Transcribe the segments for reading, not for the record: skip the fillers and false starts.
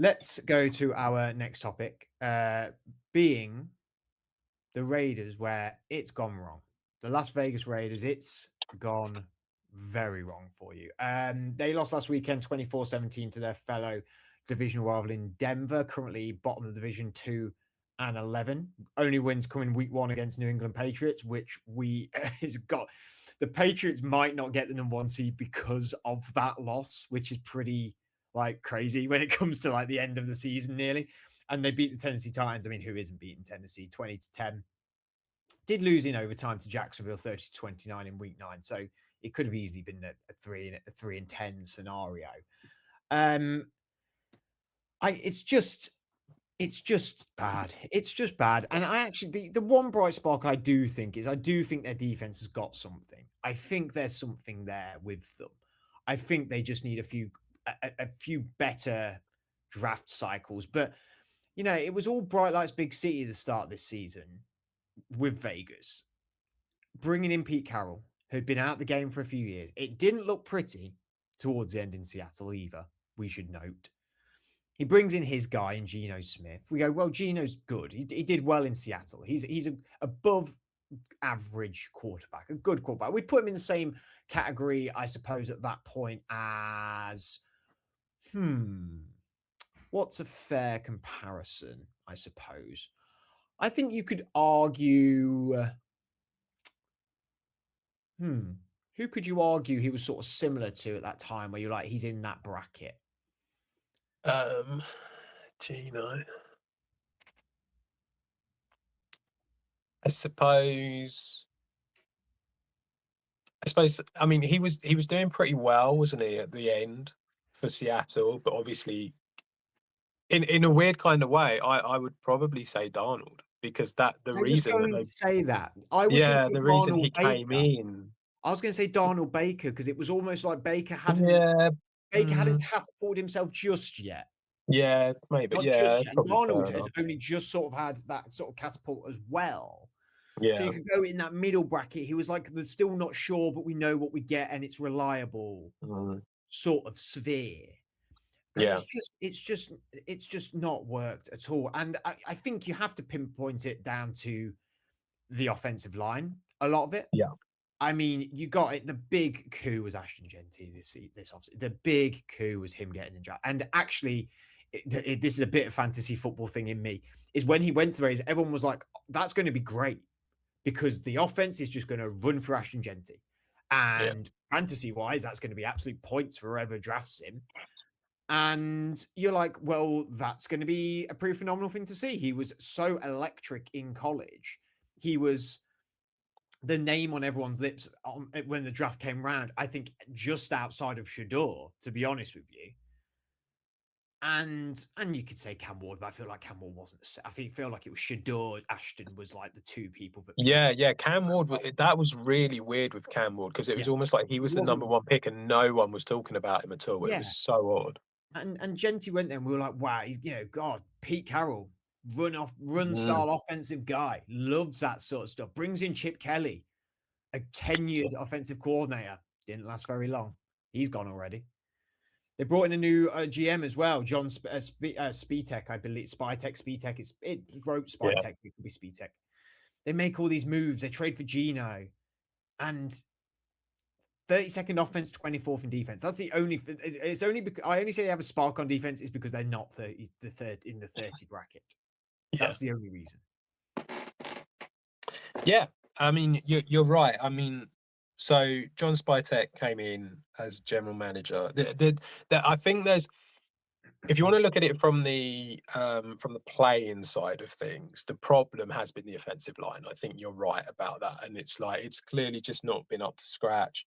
Let's go to our next topic, being the Raiders, where it's gone wrong. The Las Vegas Raiders, it's gone very wrong for you. They lost last weekend 24-17 to their fellow division rival in Denver, currently bottom of the division 2 and 11. Only wins coming week 1 against New England Patriots, which we has got the Patriots might not get the number 1 seed because of that loss, which is pretty like crazy when it comes to like the end of the season nearly. And they beat the Tennessee Titans. I mean, who isn't beating Tennessee 20-10? Did lose in overtime to Jacksonville 30-29 in week 9. So it could have easily been a 3-10 scenario. Um it's just bad. It's just bad. And I actually the one bright spark I do think is I do think their defense has got something. I think there's something there with them. I think they just need a few better draft cycles. But it was all bright lights, big city at the start of this season with Vegas, bringing in Pete Carroll, who'd been out the game for a few years. It didn't look pretty towards the end in Seattle either, we should note. He brings in his guy in Geno Smith. We go, well, Geno's good. He did well in Seattle. He's a above average quarterback, a good quarterback. We'd put him in the same category, I suppose, at that point as what's a fair comparison, I suppose? I think you could argue who could you argue he was sort of similar to at that time where you're like, he's in that bracket? Um, Gino. I suppose. I mean, he was doing pretty well, wasn't he, at the end for Seattle? But obviously, in a weird kind of way, I would probably say Darnold because the I was reason that going they to say that. I was going to yeah say the reason Darnold he came Baker. in I was going to say Darnold Baker because it was almost like yeah Baker hadn't catapulted himself just yet. yeah maybe Not yeah just that's yet. And probably Darnold fair has enough only just sort of had that sort of catapult as well. So yeah you could go in that middle bracket. He was like, "They're still not sure, but we know what we get, and it's reliable." mm, Sort of sphere. And yeah it's just not worked at all. And I think you have to pinpoint it down to the offensive line, a lot of it. yeah I mean, you got it. The big coup was Ashton Genty this off. The big coup was him getting in draft. And actually, this is a bit of fantasy football thing in me. Is when he went to the Rays, everyone was like, "That's going to be great because the offense is just going to run for Ashton Genty, yeah and fantasy wise, that's going to be absolute points for whoever drafts him." And you're like, well, that's going to be a pretty phenomenal thing to see. He was so electric in college. He was the name on everyone's lips when the draft came round. I think just outside of Shador, to be honest with you. And you could say Cam Ward, but I feel like Cam Ward wasn't. I feel like it was Shador. Ashton was like the two people that people. yeah Cam Ward that was really weird with Cam Ward because it Yeah, was almost like he it was the wasn't. number one pick and no one was talking about him at all. It was Yeah, so odd. and Genty went there, and we were like, wow, he's God, Pete Carroll, run Mm, style offensive guy, loves that sort of stuff. Brings in Chip Kelly, a tenured offensive coordinator. Didn't last very long. He's gone already. They brought in a new GM as well, John Spitek, I believe. Spitek. He wrote yeah Spitek. It could be Spitek. They make all these moves. They trade for Gino, and 32nd offense, 24th in defense. That's the only. It's only because I only say they have a spark on defense is because they're not 30, the third in the 30 bracket. yeah That's the only reason. Yeah, I mean, you're right. I mean, so John Spytek came in as general manager. I think if you want to look at it from the playing side of things, the problem has been the offensive line. I think you're right about that, and it's like it's clearly just not been up to scratch.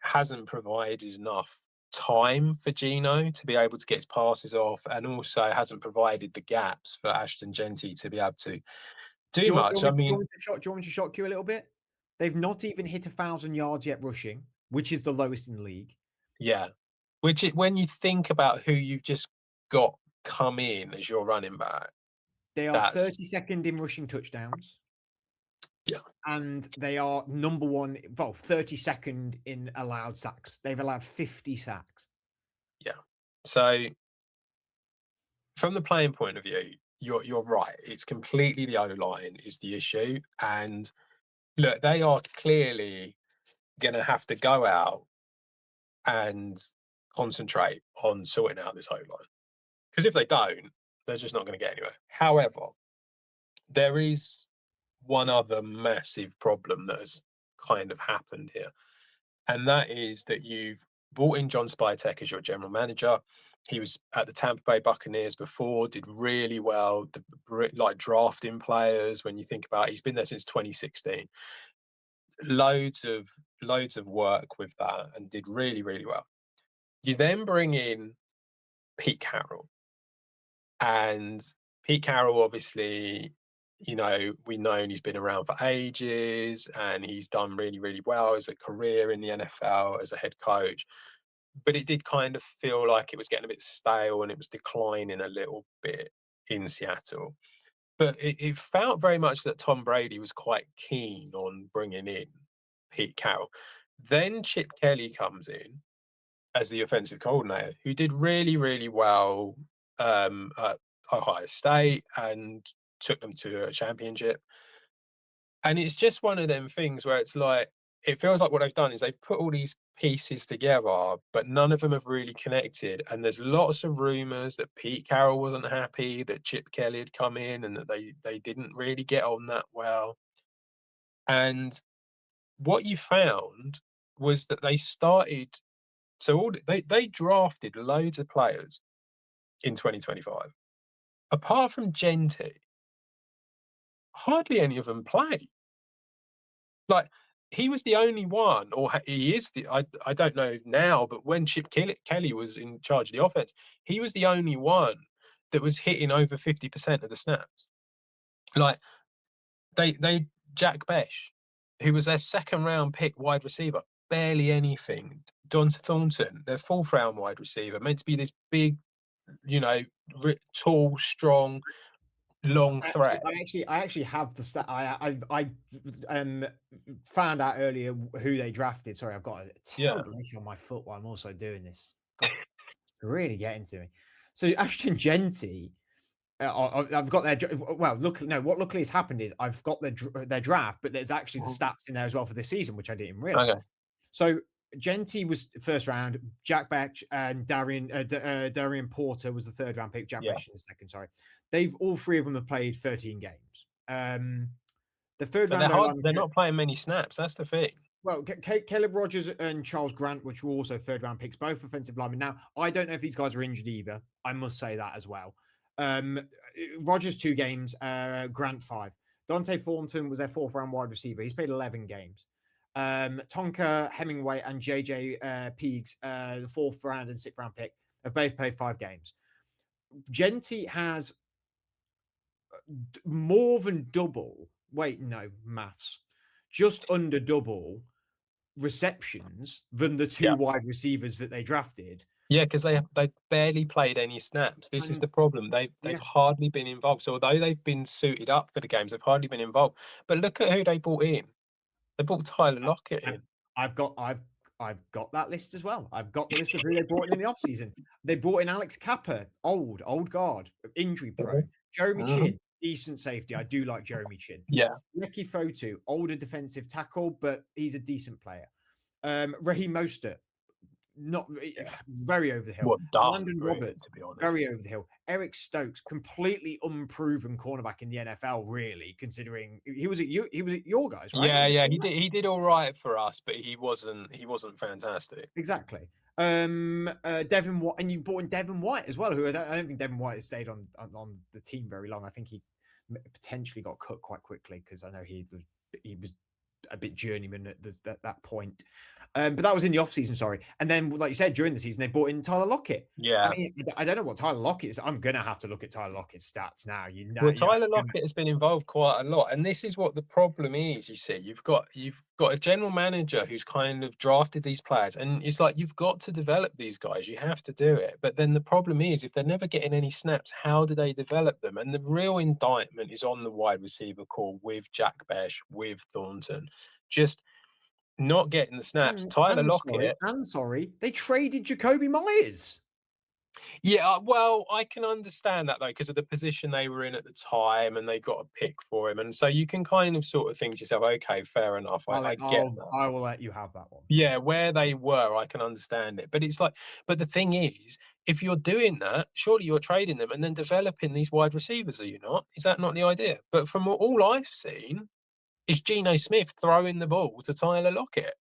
Hasn't provided enough time for Gino to be able to get his passes off, and also hasn't provided the gaps for Ashton Genty to be able to do much. I mean, Do you want me to shock you a little bit? They've not even hit 1,000 yards yet rushing, which is the lowest in the league. yeah. When you think about who you've just got come in as your running back, They are that's 32nd in rushing touchdowns, yeah, and they are number one, well, 32nd in allowed sacks. They've allowed 50 sacks. yeah. So from the playing point of view, you're right. It's completely the O line is the issue, and look, they are clearly going to have to go out and concentrate on sorting out this O line because if they don't, they're just not going to get anywhere. However, there is one other massive problem that has kind of happened here, and that is that you've brought in John Spytek as your general manager. He was at the Tampa Bay Buccaneers before, did really well, like drafting players. When you think about it, he's been there since 2016. Loads of loads of work with that, and did really really well. You then bring in Pete Carroll, and Pete Carroll, obviously, we've known he's been around for ages and he's done really, really well as a career in the NFL as a head coach. But it did kind of feel like it was getting a bit stale and it was declining a little bit in Seattle. But it felt very much that Tom Brady was quite keen on bringing in Pete Carroll. Then Chip Kelly comes in as the offensive coordinator, who did really, really well at Ohio State and took them to a championship. And it's just one of them things where it's like, it feels like what they've done is they've put all these pieces together, but none of them have really connected. And there's lots of rumors that Pete Carroll wasn't happy, that Chip Kelly had come in and that they didn't really get on that well. And what you found was that they started so they drafted loads of players in 2025. Apart from Genti, hardly any of them play. Like, he was the only one, or he is I don't know now, but when Kelly was in charge of the offense, he was the only one that was hitting over 50% of the snaps. Like, they Jack Besh, who was their second round pick wide receiver, barely anything. Don Thornton, their fourth round wide receiver, meant to be this big, you know, tall, strong, long threat. I actually have the stat. Um found out earlier who they drafted. Sorry, I've got a Yeah. terrible itch on my foot while I'm also doing this. God, it's really getting to me. So Ashton Genty, I've got their well. Look, no. What luckily has happened is I've got their draft, but there's actually the Mhm. stats in there as well for this season, which I didn't realize. Okay. So Genty was first round. Jack Beck and Darian Porter was the third round pick. Jack Yeah. Beck in the second. Sorry, they've all three of them have played 13 games. The third But round O line. they're not playing many snaps, that's the thing. Well, Caleb Rogers and Charles Grant, which were also third round picks, both offensive linemen. Now, I don't know if these guys are injured either. I must say that as well. Rogers 2 games, Grant 5. Dante Thornton was their fourth round wide receiver. He's played 11 games. Tonka Hemingway and JJ Peegs, the fourth round and sixth round pick, have both played 5 games. Genty has more than double. Wait, no, maths. Just under double receptions than the Yeah. two wide receivers that they drafted. Yeah, because they barely played any snaps. This is And the problem. They've yeah, hardly been involved. So although they've been suited up for the games, they've hardly been involved. But look at who they brought in. They brought Tyler Lockett I've, in. I've got that list as well. I've got the list of who they brought in the offseason. They brought in Alex Kappa, old guard, injury Mhm. prone. Jeremy Mhm. Chin, decent safety. I do like Jeremy Chin. Yeah. Lecky Fotu, older defensive tackle, but he's a decent player. Raheem Mostert, not Yeah. very over the hill. What done, Landon really, Roberts, to be honest. very over the hill. Eric Stokes, completely unproven cornerback in the NFL, really, considering he was at your guys, right? Yeah, Was he yeah, cornerback? he did all right for us, but he wasn't fantastic. Exactly. Devin White, and you brought in Devin White as well, who I don't think Devin White has stayed on the team very long. I think he potentially got cut quite quickly because I know he was a bit journeyman at that point. But that was in the off season, sorry. And then, like you said, during the season, they brought in Tyler Lockett. I Yeah. mean, I don't know what Tyler Lockett is. I'm gonna have to look at Tyler Lockett's stats now. Well, You know, Tyler Lockett has been involved quite a lot, and this is what the problem is. You see, you've got a general manager who's kind of drafted these players, and it's like you've got to develop these guys. You have to do it, but then the problem is if they're never getting any snaps, how do they develop them? And the real indictment is on the wide receiver core with Jack Besh, with Thornton, just not getting the snaps. Tyler Lockett. and sorry, they traded Jacoby Myers. Yeah, well, I can understand that though, because of the position they were in at the time, and they got a pick for him, and so you can kind of sort of think to yourself, okay, fair enough, I get that. I will let you have that one. Yeah, where they were, I can understand it. But it's like, but the thing is, if you're doing that, surely you're trading them and then developing these wide receivers, are you not? Is that not the idea? But from all I've seen is Geno Smith throwing the ball to Tyler Lockett.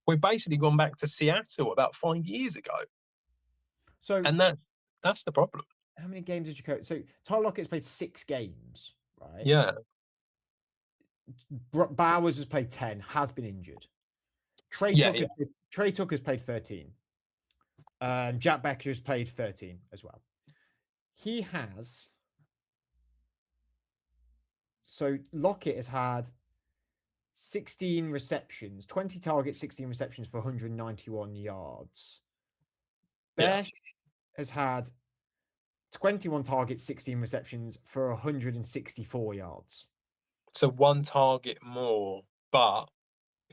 We've basically gone back to Seattle about 5 years ago, So and that's the problem. how many games did you coach? So Tyler Lockett's played 6 games, right? Yeah, Bowers has played 10, has been injured. yeah, yeah. Trey Tucker's played 13. Jack Becker's played 13 as well. He has so Lockett has had 16 receptions, 20 targets, 16 receptions for 191 yards. Yeah. Besh has had 21 targets, 16 receptions for 164 yards. So one target more, but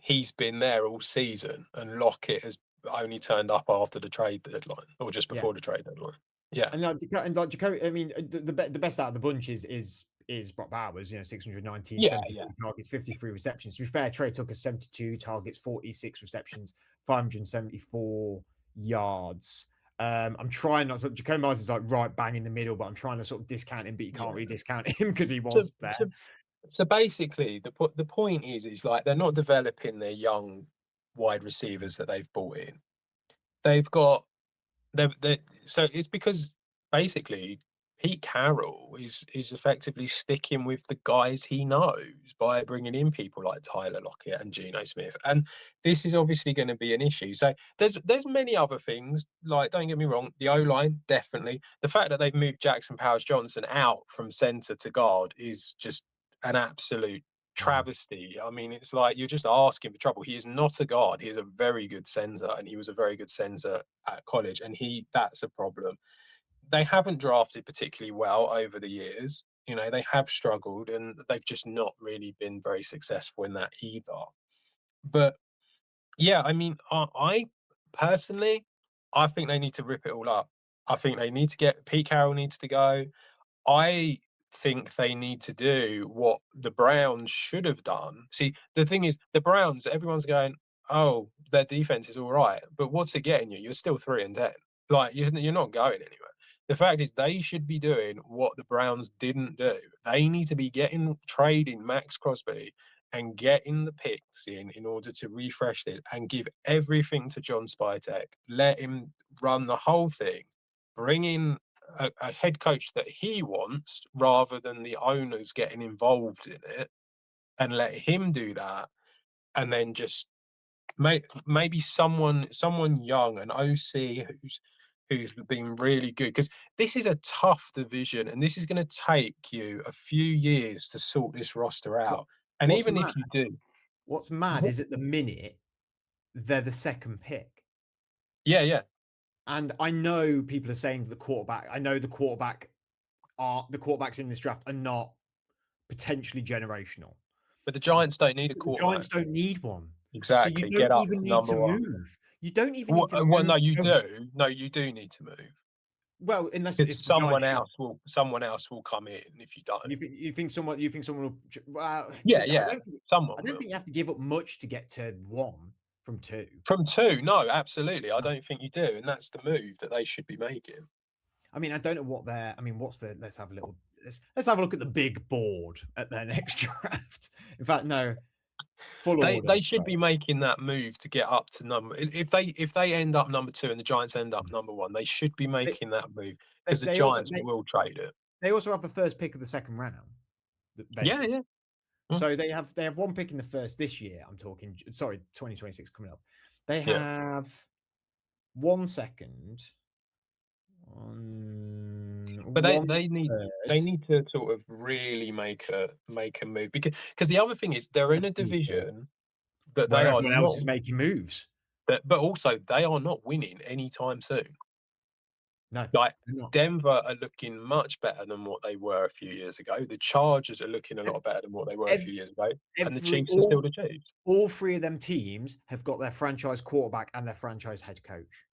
he's been there all season, and Lockett has only turned up after the trade deadline or just Yeah. before the trade deadline. Yeah, And like Jacoby, I mean, the best out of the bunch is Brock Bowers, 619, yeah, yeah. 73 targets, 53 receptions. To be fair, Trey Tucker 72 targets, 46 receptions, 574 yards. I'm trying not to. Jacoby Myers is like right bang in the middle, but I'm trying to sort of discount him, but you can't really Yeah. discount him because he So was there. so so basically, the point is like they're not developing their young wide receivers that they've brought in. They've got they so it's because basically Pete Carroll is effectively sticking with the guys he knows by bringing in people like Tyler Lockett and Geno Smith, and this is obviously going to be an issue. So there's many other things, like don't get me wrong, the O line definitely. The fact that they've moved Jackson Powers Johnson out from centre to guard is just an absolute Mm. travesty. I mean, it's like you're just asking for trouble. He is not a guard. He is a very good centre, and he was a very good centre at college, and he that's a problem. They haven't drafted particularly well over the years. You know, they have struggled, and they've just not really been very successful in that either. But yeah, I mean, I personally, I think they need to rip it all up. I think they need to get Pete Carroll needs to go. I think they need to do what the Browns should have done. See, the thing is, the Browns, everyone's going, "Oh, their defense is all right," but what's it getting you? You're still 3-10. Like you're not going anywhere. The fact is, they should be doing what the Browns didn't do. They need to be getting trading Max Crosby and getting the picks in order to refresh this and give everything to John Spytek. Let him run the whole thing. Bring in a head coach that he wants rather than the owners getting involved in it, and let him do that, and then just maybe someone young, an OC who's been really good, because this is a tough division and this is going to take you a few years to sort this roster What, out. And what's even mad? if you do, What's mad Mhm. is at the minute they're the second pick. Yeah, yeah. And I know people are saying the quarterback. I know the quarterbacks in this draft are not potentially generational. But the Giants don't need a But the quarterback. Giants don't need one. So you Exactly. don't Get up even to need number to one. move. You don't even Well, need to well, move. no, you do. No, you do need to move. Well, unless Because if the Giants shit. someone else will come in if you don't. You think someone will well Yeah, I yeah, don't think I someone don't will. think you have to give up much to get to one from two. From 2, no, absolutely, I No. don't think you do, and that's the move that they should be making. I mean, I don't know what they're. I mean, what's the? Let's have a look at the big board at their next draft. In fact, no, full order. They should Sorry. be making that move to get up to number if they end up number 2 and the Giants end up number 1, they should be They, making that move they, because the they also Giants they, will trade it. they also have the first pick of the second round, the Yeah, Vegas. yeah. Mm, So they have one pick in the first this year. I'm talking. Sorry, 2026 coming up. They yeah. have 1 second on But one they third. need to sort of really make a move because the other thing is they're in a division that they Where are everyone else not is making moves. but also they are not winning anytime soon. No, Like, they're not. Denver are looking much better than what they were a few years ago. The Chargers are looking a Ev- lot better than what they were a ev- few years ago, and the Every Chiefs are still the Chiefs. all three of them teams have got their franchise quarterback and their franchise head coach.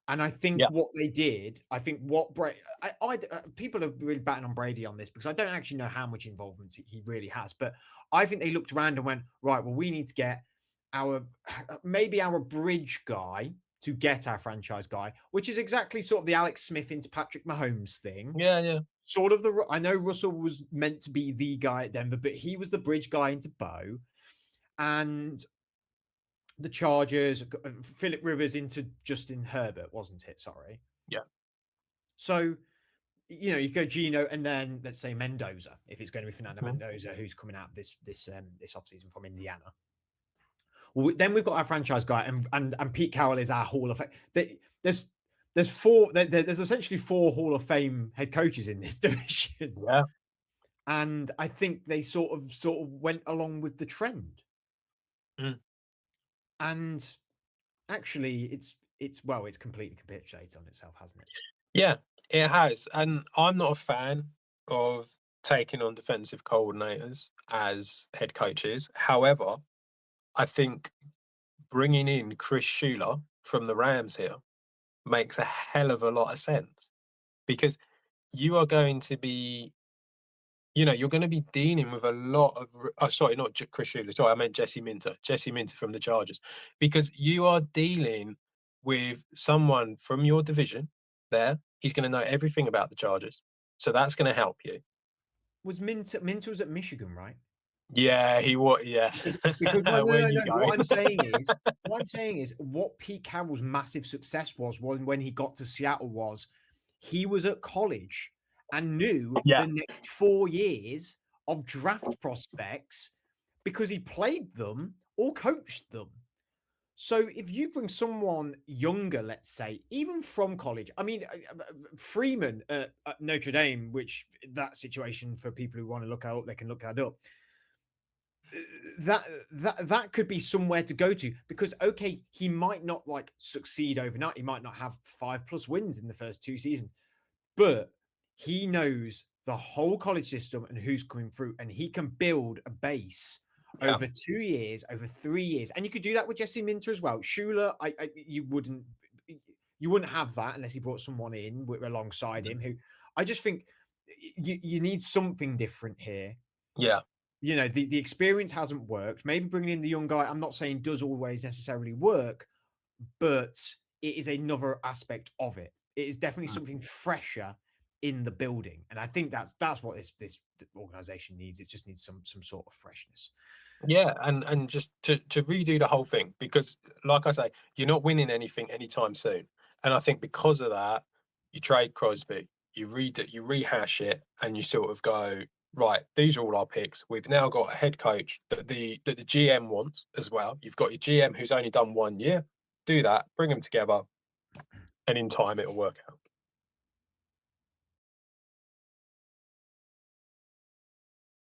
And I think Yeah, what they did, I think what people are really batting on Brady on this because I don't actually know how much involvement he really has, but I think they looked around and went, right, well, we need to get our maybe our bridge guy to get our franchise guy, which is exactly sort of the Alex Smith into Patrick Mahomes thing. yeah, yeah, Sort of I know Russell was meant to be the guy at Denver, but he was the bridge guy into Bo. And the Chargers, Philip Rivers into Justin Herbert, wasn't it? Sorry. yeah. So, you go Gino and then let's say Mendoza, if it's going to be Fernando Mhm. Mendoza, who's coming out this offseason from Indiana. Well, then we've got our franchise guy, and Pete Carroll is our Hall of Fame. There's four. There's essentially four Hall of Fame head coaches in this division, Yeah, and I think they sort of went along with the trend. mm. And actually, it's completely capitulated on itself, hasn't it? Yeah, it has, and I'm not a fan of taking on defensive coordinators as head coaches. However, I think bringing in Chris Shula from the Rams here makes a hell of a lot of sense because you are going to be, you're going to be dealing with a lot of. Oh, sorry, not Chris Shula. Sorry, I meant Jesse Minter. Jesse Minter from the Chargers, because you are dealing with someone from your division. There, he's going to know everything about the Chargers, so that's going to help you. Was Minter was at Michigan, right? Yeah, he was. Yeah, Because no, no, where no, you no. going? What I'm saying is, what Pete Carroll's massive success was when he got to Seattle was he was at college and knew Yeah, the next 4 years of draft prospects because he played them or coached them. So if you bring someone younger, let's say, even from college, I mean, Freeman at Notre Dame, which that situation for people who want to look out, they can look that up. That could be somewhere to go to because okay, he might not like succeed overnight. He might not have 5+ wins in the first 2 seasons, but he knows the whole college system and who's coming through, and he can build a base yeah, over 2 years, over 3 years, and you could do that with Jesse Minter as well. Shula, you wouldn't have that unless he brought someone in alongside him. mm, Who I just think you need something different here. yeah, The experience hasn't worked. Maybe bringing in the young guy, I'm not saying does always necessarily work, but it is another aspect of it. It is definitely mm. something fresher in the building, and I think that's what this organization needs. It just needs some sort of freshness. Yeah, and just to redo the whole thing because, like I say, you're not winning anything anytime soon. And I think because of that, you trade Crosby, you read it, you rehash it, and you sort of go, right, these are all our picks. We've now got a head coach that the GM wants as well. You've got your GM who's only done 1 year. Do that, bring them together, and in time it'll work out.